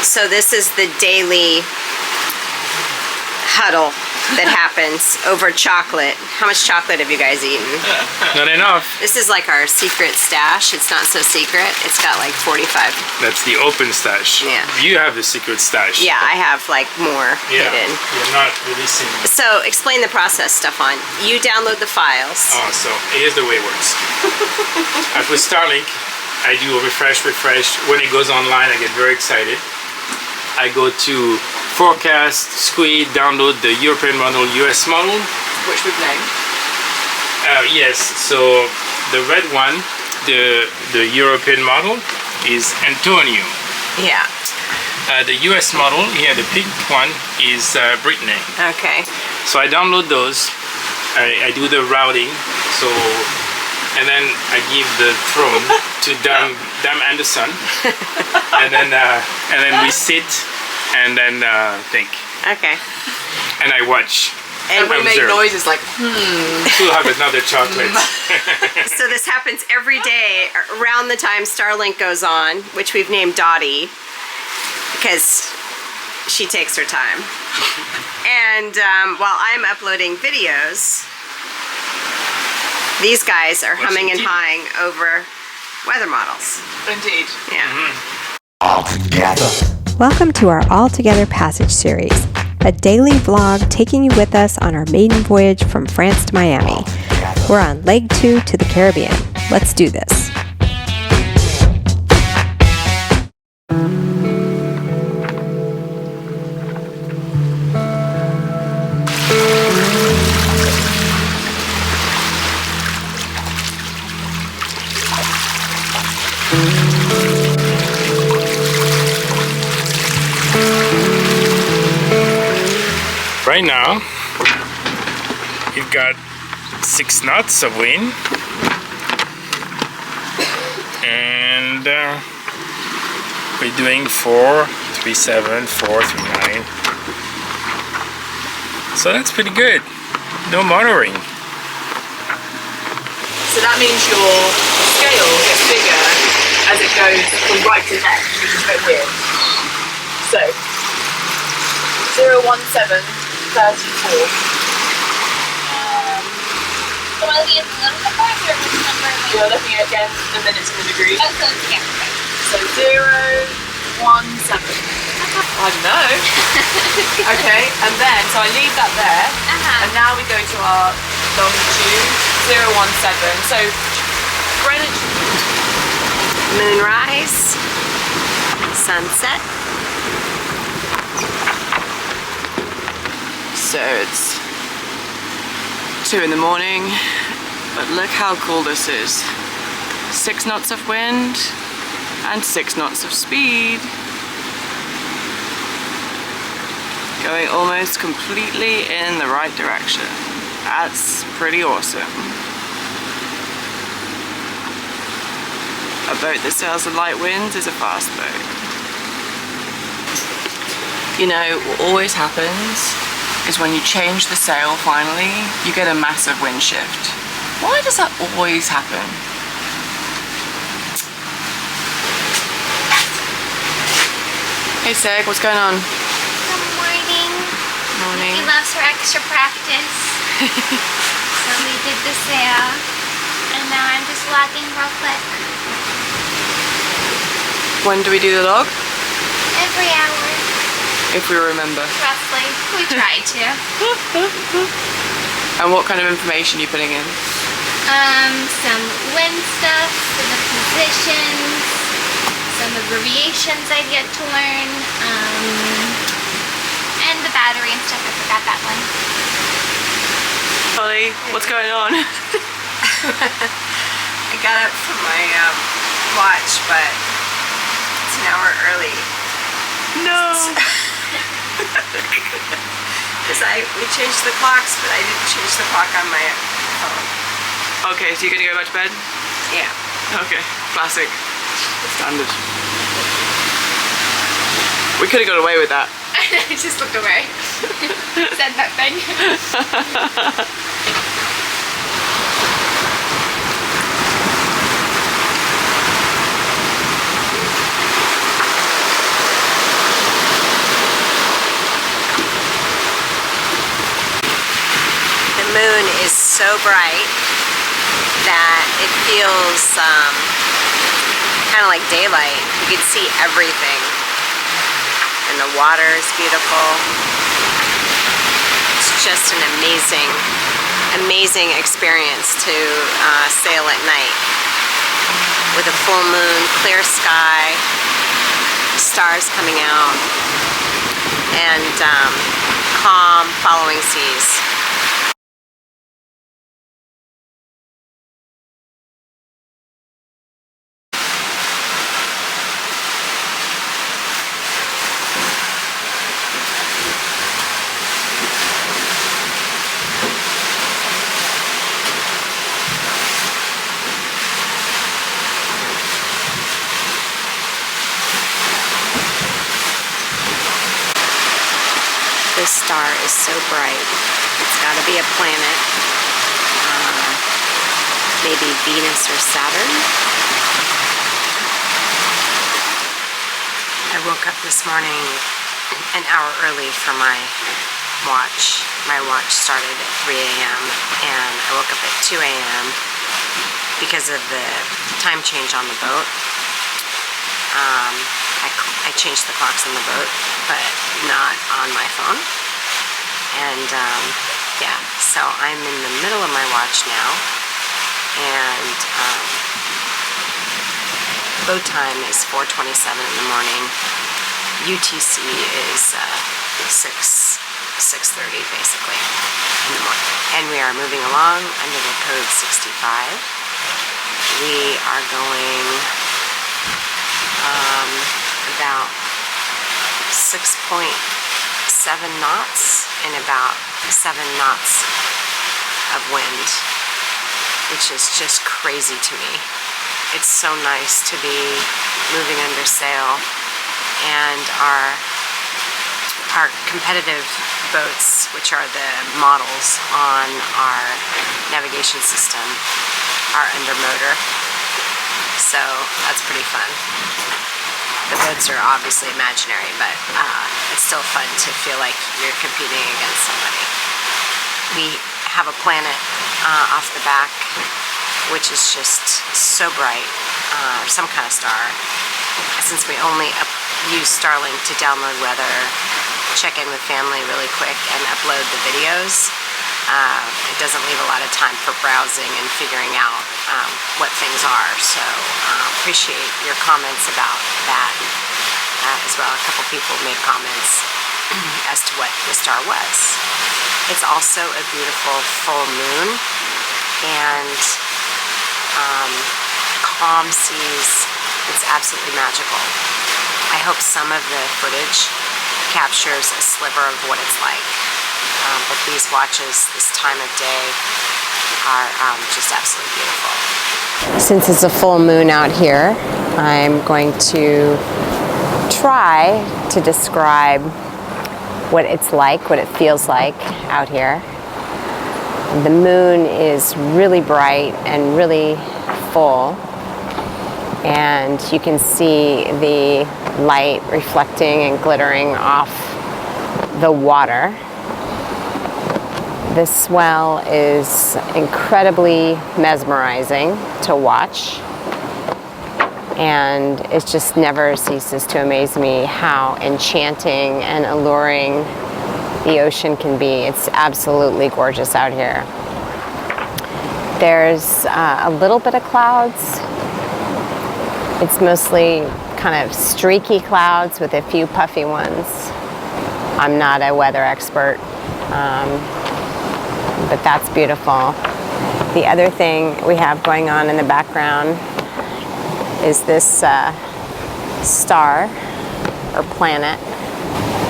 So this is the daily huddle that happens over chocolate. How much chocolate have you guys eaten? Not enough. This is like our secret stash. It's not so secret. It's got like 45. That's the open stash. Yeah. You have the secret stash. Yeah, I have like more hidden. You're not releasing. So explain the process, Stephane. You download the files. Oh, so here's the way it works. With Starlink, I do a refresh. When it goes online, I get very excited. I go to forecast, squid, download the European model, US model. Which we've named. Yes, so the red one, the European model is Antonio. Yeah. The US model, here the pink one is Brittany. Okay. So I download those, I do the routing, so, and then I give the throne to Dam Anderson, and then we sit and then think. Okay. And I watch. And we make noises like, To have another chocolate. So this happens every day around the time Starlink goes on, which we've named Dottie because she takes her time. And while I'm uploading videos, these guys are humming and hawing over weather models. indeed. Yeah. All together. Welcome to our All Together Passage series, a daily vlog taking you with us on our maiden voyage from France to Miami. We're on leg 2 to the Caribbean. Let's do this. Right now, you've got 6 knots of wind, and we're doing 437, 439. So that's pretty good. No motoring. So that means your scale gets bigger as it goes from right to left, which is a bit weird. So, 017. 34. You're looking at again the minutes and the degrees. Oh, so yeah. So 017. I don't know. Okay, and then so I leave that there, and now we go to our longitude 017. So Greenwich. Moonrise, sunset. So it's 2 in the morning, but look how cool this is. 6 knots of wind and 6 knots of speed. Going almost completely in the right direction. That's pretty awesome. A boat that sails in light winds is a fast boat. You know, what always happens is when you change the sail finally, you get a massive wind shift. Why does that always happen? Hey Seg, what's going on? Good morning. Morning. He loves her extra practice. So we did the sail, and now I'm just logging real quick. When do we do the log? Every hour, If we remember. roughly. We try to. And what kind of information are you putting in? Some wind stuff, some of the positions, some abbreviations I've yet to learn, and the battery and stuff. I forgot that one. Holly, what's going on? I got up from my watch, but it's an hour early. No! Because we changed the clocks, but I didn't change the clock on my phone. Okay, so you're gonna go back to bed? Yeah. Okay, classic. Standard. We could have got away with that. I just looked away. Said that thing. so bright that it feels kind of like daylight. You can see everything. And the water is beautiful. It's just an amazing, amazing experience to sail at night. With a full moon, clear sky, stars coming out, and calm following seas. This star is so bright. It's got to be a planet. Maybe Venus or Saturn. I woke up this morning an hour early for my watch. My watch started at 3 a.m. and I woke up at 2 a.m. because of the time change on the boat. I changed the clocks on the boat, but not on my phone. And yeah, so I'm in the middle of my watch now, and boat time is 4:27 in the morning. UTC is 6:30 basically in the morning, and we are moving along under the code 65. We are going about 6.7 knots and about 7 knots of wind, which is just crazy to me. It's so nice to be moving under sail, and our competitive boats, which are the models on our navigation system, are under motor, so that's pretty fun. The boats are obviously imaginary, but it's still fun to feel like you're competing against somebody. We have a planet off the back, which is just so bright, or some kind of star. Since we only use Starlink to download weather, check in with family really quick, and upload the videos, it doesn't leave a lot of time for browsing and figuring out what things are. So appreciate your comments about that as well. A couple people made comments as to what the star was. It's also a beautiful full moon, and calm seas. It's absolutely magical. I hope some of the footage captures a sliver of what it's like. But these watches this time of day are just absolutely beautiful. Since it's a full moon out here, I'm going to try to describe what it's like, what it feels like out here. The moon is really bright and really full, and you can see the light reflecting and glittering off the water. The swell is incredibly mesmerizing to watch, and it just never ceases to amaze me how enchanting and alluring the ocean can be. It's absolutely gorgeous out here. There's a little bit of clouds. It's mostly kind of streaky clouds with a few puffy ones. I'm not a weather expert, but that's beautiful. The other thing we have going on in the background is this star or planet,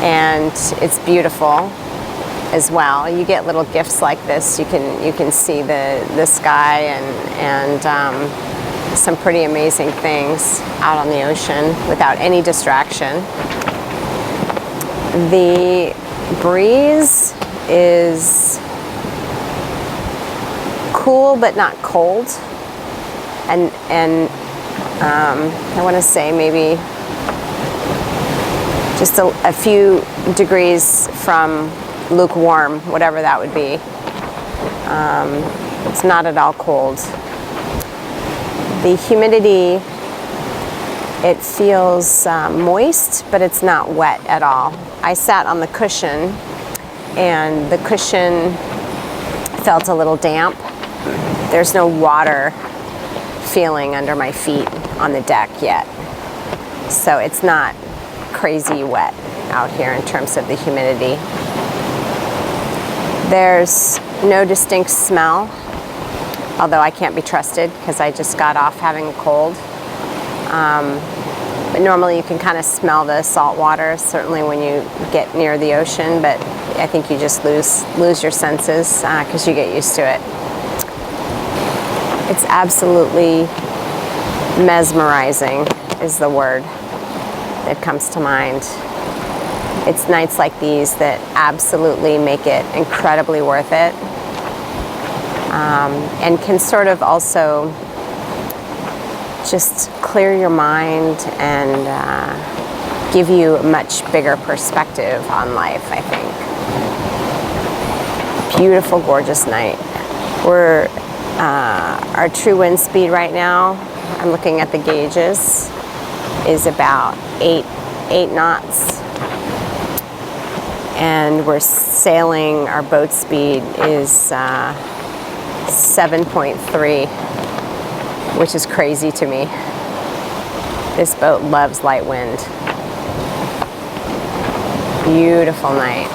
and it's beautiful as well. You get little gifts like this. You can see the sky and some pretty amazing things out on the ocean without any distraction. The breeze is cool but not cold, and I want to say maybe just a few degrees from lukewarm, whatever that would be. It's not at all cold. The humidity, it feels moist, but it's not wet at all. I sat on the cushion, and the cushion felt a little damp. There's no water feeling under my feet on the deck yet. So it's not crazy wet out here in terms of the humidity. There's no distinct smell, although I can't be trusted because I just got off having a cold. But normally you can kind of smell the salt water, certainly when you get near the ocean, but I think you just lose your senses because you get used to it. It's absolutely mesmerizing is the word that comes to mind. It's nights like these that absolutely make it incredibly worth it, and can sort of also just clear your mind and give you a much bigger perspective on life, I think. Beautiful, gorgeous night. We're our true wind speed right now, I'm looking at the gauges, is about 8 knots. And we're sailing, our boat speed is 7.3, which is crazy to me. This boat loves light wind. Beautiful night.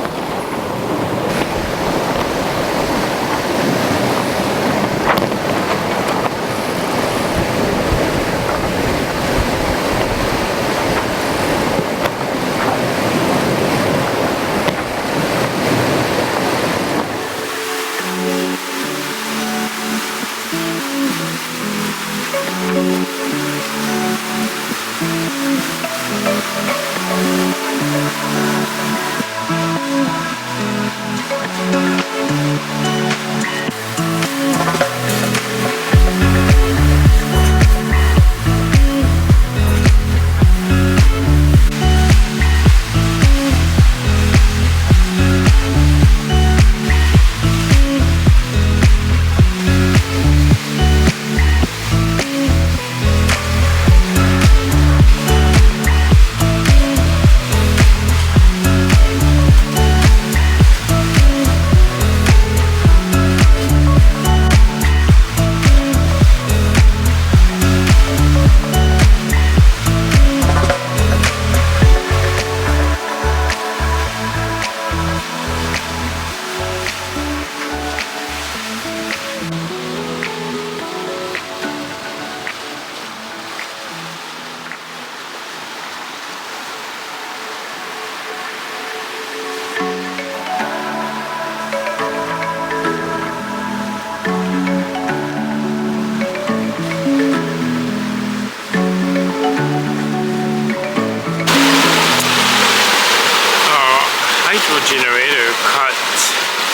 Generator caught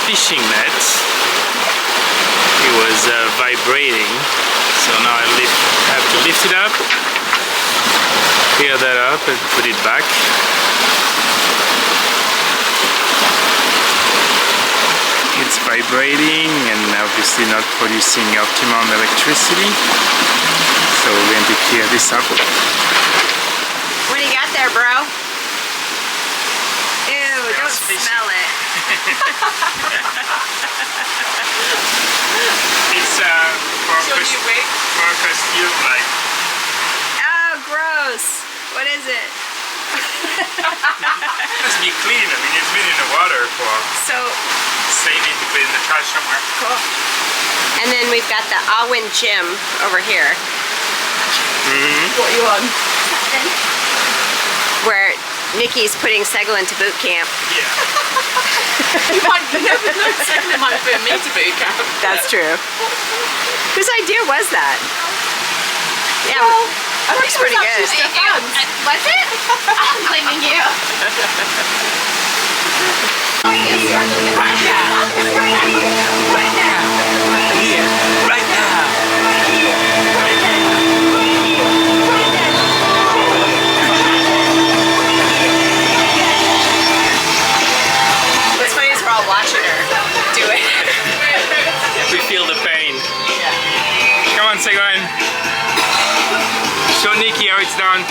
fishing nets. It was vibrating, so now I have to lift it up, clear that up and put it back. It's vibrating and obviously not producing optimum electricity, so we're going to clear this up. What do you got there, bro? Ew, don't smell it. It's for costume like. Oh, gross. What is it? It must be clean. I mean, it's been in the water for. So. Save it to put in the trash somewhere. Cool. And then we've got the Awin gym over here. What are you on? Where Nikki's putting Segolen to boot camp. Yeah. You never know, Stephane might put me to boot camp. That's true. Whose idea was that? Yeah, Well, I looks think it was pretty good. actually Stephane's. Was it? I'm blaming you. What's funny is we're all watching her do it. We feel the pain. Segolen. Show Nikki how it's done.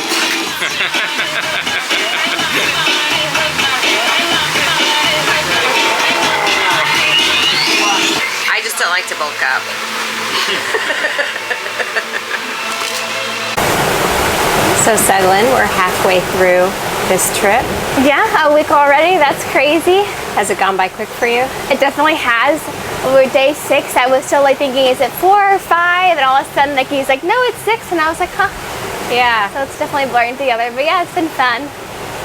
I just don't like to bulk up. So Segolen, we're halfway through this trip. Yeah, a week already. That's crazy. Has it gone by quick for you? It definitely has. We're day 6. I was still like thinking, is it 4 or 5? And all of a sudden, like he's like, no, it's 6. And I was like, huh. Yeah. So it's definitely blurring together. But yeah, it's been fun.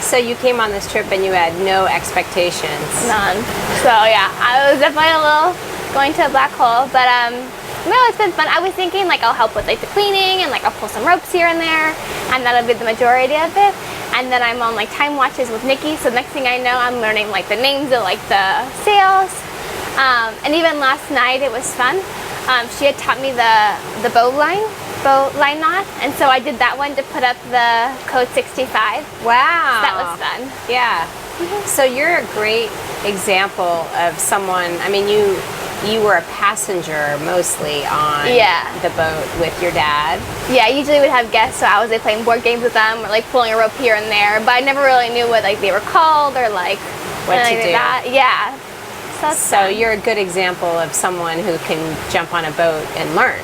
So you came on this trip and you had no expectations. None. So yeah, I was definitely a little going to a black hole. But no, it's been fun. I was thinking like I'll help with like the cleaning and like I'll pull some ropes here and there, and that'll be the majority of it. And then I'm on like time watches with Nikki. So next thing I know, I'm learning like the names of like the sails. And even last night it was fun. She had taught me the boat line knot, and so I did that one to put up the code 65. Wow. That was fun. Yeah. So you're a great example of someone, I mean, you were a passenger mostly on the boat with your dad. Yeah, I usually would have guests, so I was like playing board games with them or like pulling a rope here and there, but I never really knew what like they were called or like what to do. That. Yeah. So you're a good example of someone who can jump on a boat and learn.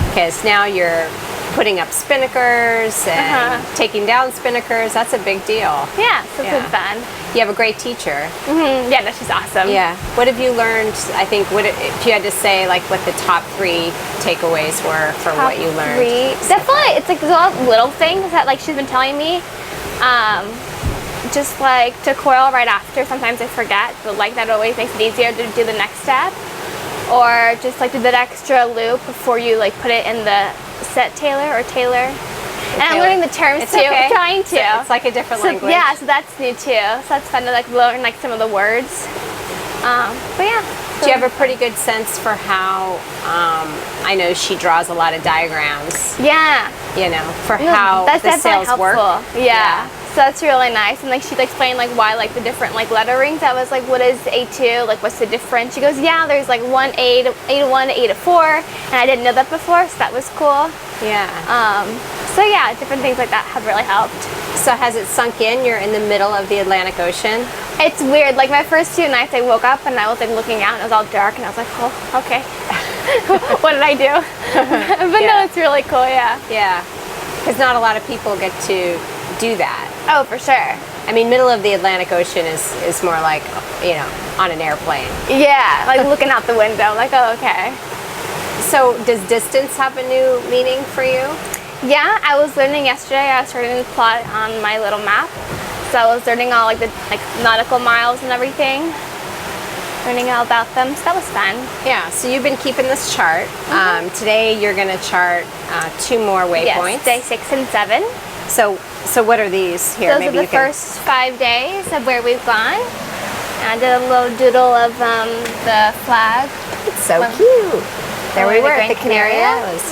Because now you're putting up spinnakers and taking down spinnakers. That's a big deal. Yeah, so it's been fun. You have a great teacher. Yeah, no, she's awesome. Yeah. What have you learned? I think if you had to say like what the top 3 takeaways were for what you learned. Definitely, it's like there's a lot of little things that like she's been telling me. Just like to coil right after. Sometimes I forget, but like that always makes it easier to do the next step. Or just like do that extra loop before you like put it in the set tailor or tailor. And I'm learning the terms too. Okay. I'm trying to. So it's like a different language. Yeah, so that's new too. So that's fun to like learn like some of the words. But yeah. Do you have a pretty good sense for how? I know she draws a lot of diagrams. Yeah. You know, for how that's the sails helpful. work. Yeah. So that's really nice. And like she'd explain like why like the different like letterings. I was like, what is A2? Like what's the difference? She goes, yeah, there's like one A to 1 to A to 4, and I didn't know that before, so that was cool. Yeah. So yeah, different things like that have really helped. So has it sunk in? You're in the middle of the Atlantic Ocean. It's weird. Like my first 2 nights, I woke up and I was like looking out, and it was all dark, and I was like, oh, okay. What did I do? But no, it's really cool. Yeah. Yeah. Because not a lot of people get to do that. Oh, for sure. I mean, middle of the Atlantic Ocean is more like, you know, on an airplane. Yeah, like looking out the window, like, oh, okay. So does distance have a new meaning for you? Yeah, I was learning yesterday. I was starting to plot on my little map. So I was learning all like the nautical miles and everything. Learning all about them, so that was fun. Yeah, so you've been keeping this chart. Today you're going to chart 2 more waypoints. Yes, day 6 and 7. So what are these here? Those Maybe are the first 5 days of where we've gone. And I did a little doodle of the flag. It's so cute. There we were at the Canary Islands.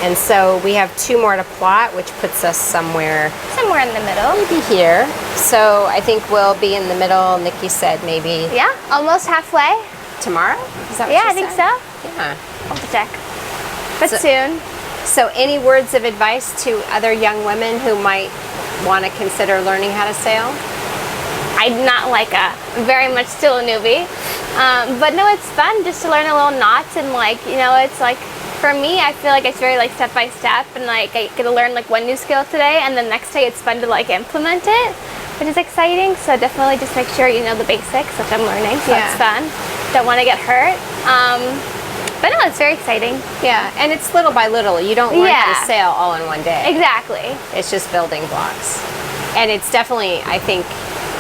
And so we have 2 more to plot, which puts us somewhere in the middle. Maybe here. So I think we'll be in the middle. Nikki said maybe Yeah, almost halfway. tomorrow? Is that what Yeah, she I think said? so. Yeah. I'll have to check. But So- soon. So any words of advice to other young women who might want to consider learning how to sail? I'm not like very much still a newbie. But no, it's fun just to learn the little knots, and like, you know, it's like, for me, I feel like it's very like step by step, and like I get to learn like one new skill today, and the next day it's fun to like implement it, which is exciting. So definitely just make sure you know the basics, which I'm learning, so it's fun. Don't want to get hurt. But no, it's very exciting. Yeah, and it's little by little. You don't learn how to sail all in one day. Exactly. It's just building blocks. And it's definitely, I think,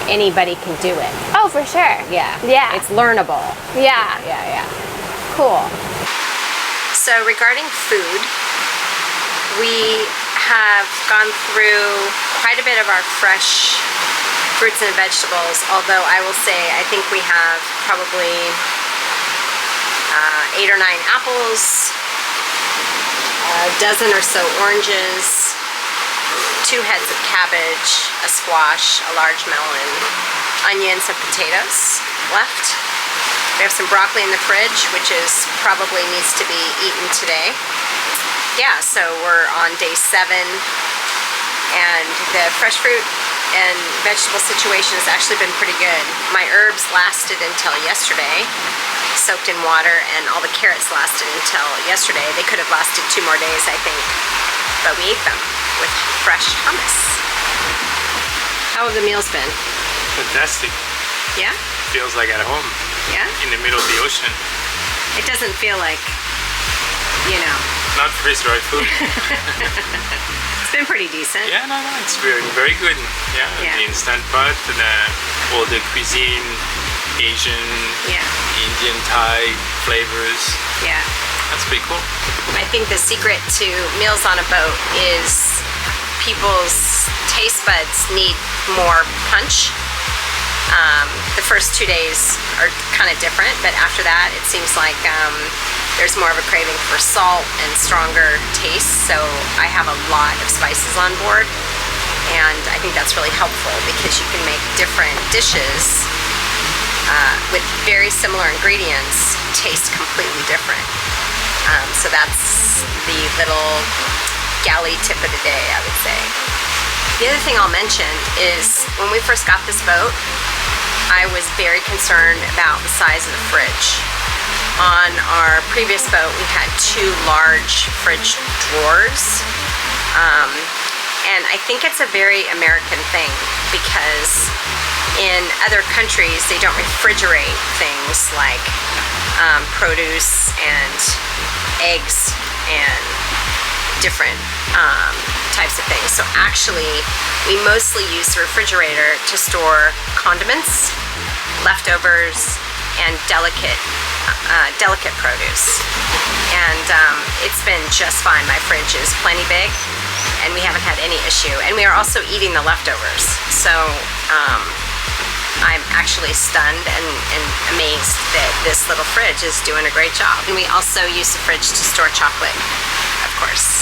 anybody can do it. Oh, for sure. Yeah. Yeah. It's learnable. Yeah. Yeah. Cool. So regarding food, we have gone through quite a bit of our fresh fruits and vegetables, although I will say I think we have probably 8 or 9 apples, a dozen or so oranges, 2 heads of cabbage, a squash, a large melon, onions, and potatoes left. We have some broccoli in the fridge, which probably needs to be eaten today. yeah, so we're on day 7, and the fresh fruit and vegetable situation has actually been pretty good. My herbs lasted until yesterday, soaked in water, and all the carrots lasted until yesterday. They could have lasted 2 more days, I think, but we ate them with fresh hummus. How have the meals been? Fantastic. Yeah? Feels like at home Yeah? in the middle of the ocean. It doesn't feel like, you know, Not freeze-dried food. it's been pretty decent. Yeah, no, it's very, very good. Yeah, Yeah. the instant pot, all the cuisine, Asian, Yeah. Indian, Thai flavors. Yeah. That's pretty cool. I think the secret to meals on a boat is people's taste buds need more punch. The first 2 days are kind of different, but after that it seems like there's more of a craving for salt and stronger taste, so I have a lot of spices on board, and I think that's really helpful because you can make different dishes with very similar ingredients taste completely different. So that's the little galley tip of the day, I would say. The other thing I'll mention is when we first got this boat, I was very concerned about the size of the fridge. On our previous boat, we had 2 large fridge drawers. And I think it's a very American thing because in other countries, they don't refrigerate things like produce and eggs and different types of things. So actually, we mostly use the refrigerator to store condiments, leftovers, and delicate produce. And it's been just fine. My fridge is plenty big, and we haven't had any issue. And we are also eating the leftovers. So I'm actually stunned and amazed that this little fridge is doing a great job. And we also use the fridge to store chocolate, of course.